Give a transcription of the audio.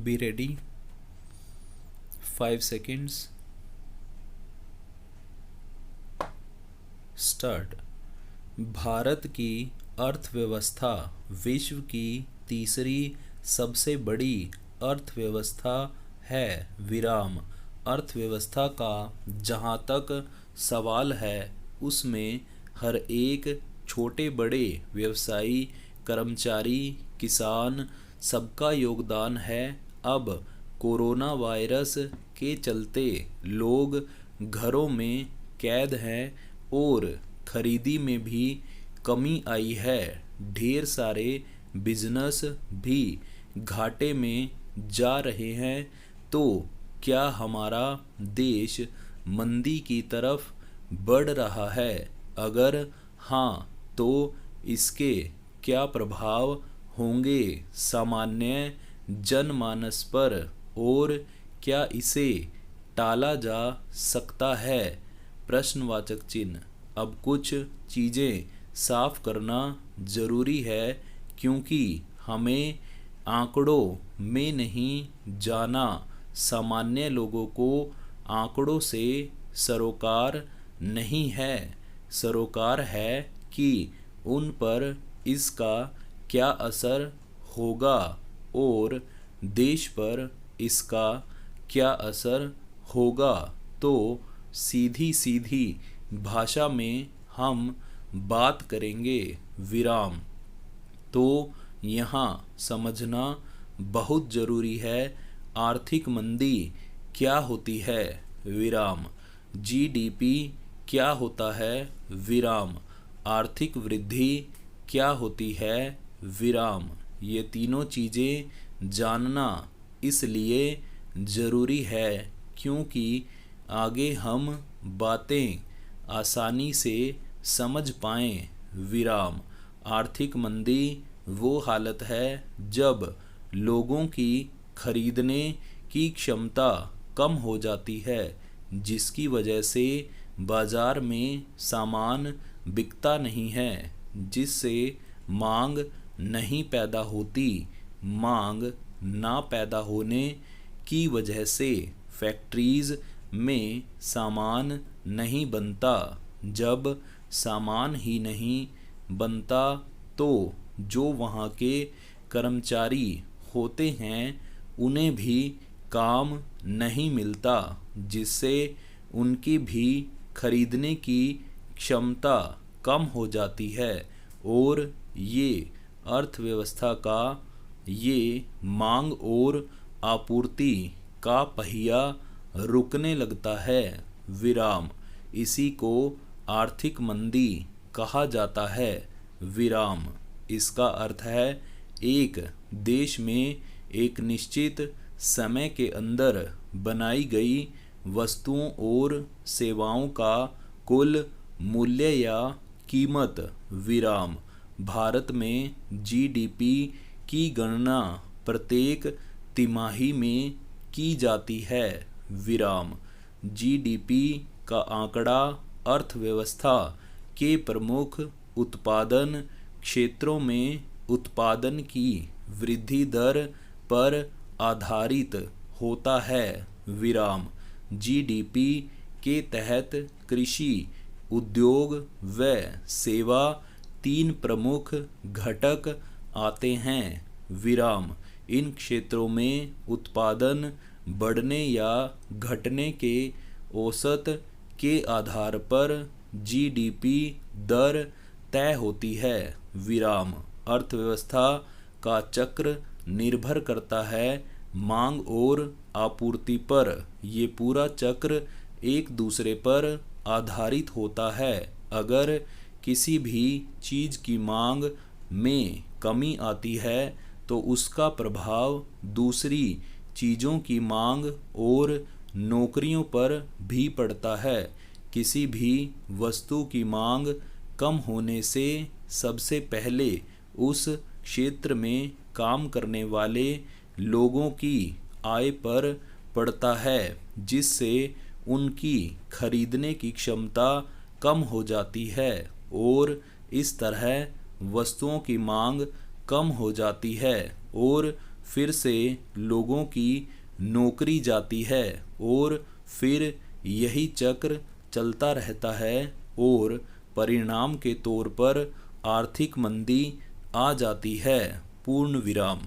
Be ready. 5 seconds। Start. Bharat की अर्थव्यवस्था विश्व की तीसरी सबसे बड़ी अर्थव्यवस्था है। विराम। अर्थव्यवस्था का जहाँ तक सवाल है उसमें हर एक छोटे बड़े व्यवसायी, कर्मचारी, किसान सबका योगदान है। अब कोरोना वायरस के चलते लोग घरों में कैद हैं और खरीदी में भी कमी आई है। ढेर सारे बिजनेस भी घाटे में जा रहे हैं। तो क्या हमारा देश मंदी की तरफ बढ़ रहा है? अगर हाँ, तो इसके क्या प्रभाव होंगे सामान्य जनमानस पर और क्या इसे टाला जा सकता है? प्रश्नवाचक चिन्ह। अब कुछ चीज़ें साफ करना ज़रूरी है क्योंकि हमें आंकड़ों में नहीं जाना। सामान्य लोगों को आंकड़ों से सरोकार नहीं है। सरोकार है कि उन पर इसका क्या असर होगा और देश पर इसका क्या असर होगा। तो सीधी सीधी भाषा में हम बात करेंगे। विराम। तो यहाँ समझना बहुत ज़रूरी है, आर्थिक मंदी क्या होती है? विराम। जीडीपी क्या होता है? विराम। आर्थिक वृद्धि क्या होती है? विराम। ये तीनों चीज़ें जानना इसलिए ज़रूरी है क्योंकि आगे हम बातें आसानी से समझ पाएं। विराम। आर्थिक मंदी वो हालत है जब लोगों की खरीदने की क्षमता कम हो जाती है, जिसकी वजह से बाजार में सामान बिकता नहीं है, जिससे मांग नहीं पैदा होती। मांग ना पैदा होने की वजह से फैक्ट्रीज़ में सामान नहीं बनता। जब सामान ही नहीं बनता तो जो वहाँ के कर्मचारी होते हैं उन्हें भी काम नहीं मिलता, जिससे उनकी भी खरीदने की क्षमता कम हो जाती है और ये अर्थव्यवस्था का ये मांग और आपूर्ति का पहिया रुकने लगता है। विराम। इसी को आर्थिक मंदी कहा जाता है। विराम। इसका अर्थ है एक देश में एक निश्चित समय के अंदर बनाई गई वस्तुओं और सेवाओं का कुल मूल्य या कीमत। विराम। भारत में जीडीपी की गणना प्रत्येक तिमाही में की जाती है। विराम। जीडीपी का आंकड़ा अर्थव्यवस्था के प्रमुख उत्पादन क्षेत्रों में उत्पादन की वृद्धि दर पर आधारित होता है। विराम। जीडीपी के तहत कृषि, उद्योग व सेवा तीन प्रमुख घटक आते हैं। विराम। इन क्षेत्रों में उत्पादन बढ़ने या घटने के औसत के आधार पर जीडीपी दर तय होती है। विराम। अर्थव्यवस्था का चक्र निर्भर करता है मांग और आपूर्ति पर। ये पूरा चक्र एक दूसरे पर आधारित होता है। अगर किसी भी चीज़ की मांग में कमी आती है तो उसका प्रभाव दूसरी चीज़ों की मांग और नौकरियों पर भी पड़ता है। किसी भी वस्तु की मांग कम होने से सबसे पहले उस क्षेत्र में काम करने वाले लोगों की आय पर पड़ता है, जिससे उनकी खरीदने की क्षमता कम हो जाती है और इस तरह वस्तुओं की मांग कम हो जाती है और फिर से लोगों की नौकरी जाती है और फिर यही चक्र चलता रहता है और परिणाम के तौर पर आर्थिक मंदी आ जाती है। पूर्ण विराम।